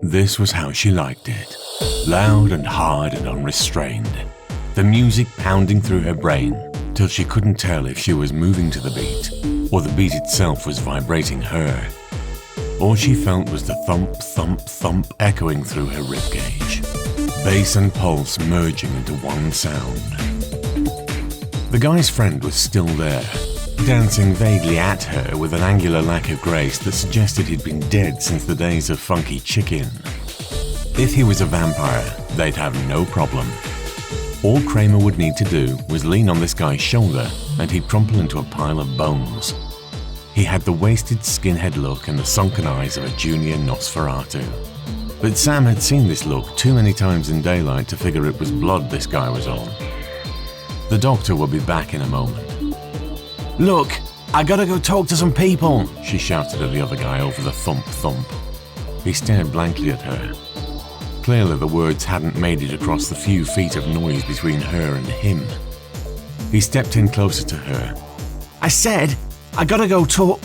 This was how she liked it. Loud and hard and unrestrained. The music pounding through her brain till she couldn't tell if she was moving to the beat or the beat itself was vibrating her. All she felt was the thump, thump, thump echoing through her ribcage. Bass and pulse merging into one sound. The guy's friend was still there, dancing vaguely at her with an angular lack of grace that suggested he'd been dead since the days of Funky Chicken. If he was a vampire, they'd have no problem. All Kramer would need to do was lean on this guy's shoulder and he'd crumple into a pile of bones. He had the wasted skinhead look and the sunken eyes of a junior Nosferatu. But Sam had seen this look too many times in daylight to figure it was blood this guy was on. The doctor will be back in a moment. "Look, I gotta go talk to some people," she shouted at the other guy over the thump thump. He stared blankly at her. Clearly the words hadn't made it across the few feet of noise between her and him. He stepped in closer to her. "I said, I gotta go talk."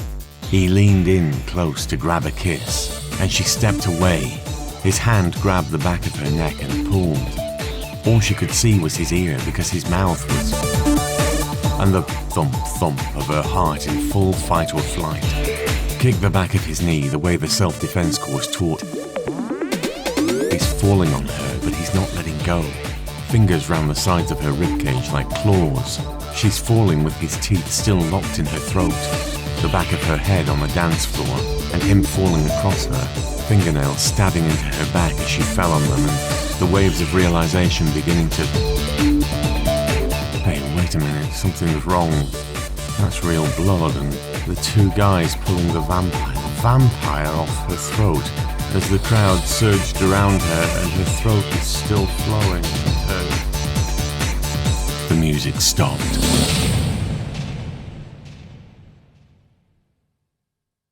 He leaned in close to grab a kiss, and she stepped away. His hand grabbed the back of her neck and pulled. All she could see was his ear because his mouth was... and the thump thump of her heart in full fight or flight. Kicked the back of his knee the way the self-defense course taught. He's falling on her, but he's not letting go. Fingers round the sides of her ribcage like claws. She's falling with his teeth still locked in her throat. The back of her head on the dance floor, and him falling across her, fingernails stabbing into her back as she fell on them, and the waves of realization beginning to... Hey, wait a minute, something's wrong. That's real blood, and the two guys pulling the vampire off her throat as the crowd surged around her and her throat was still flowing. The music stopped.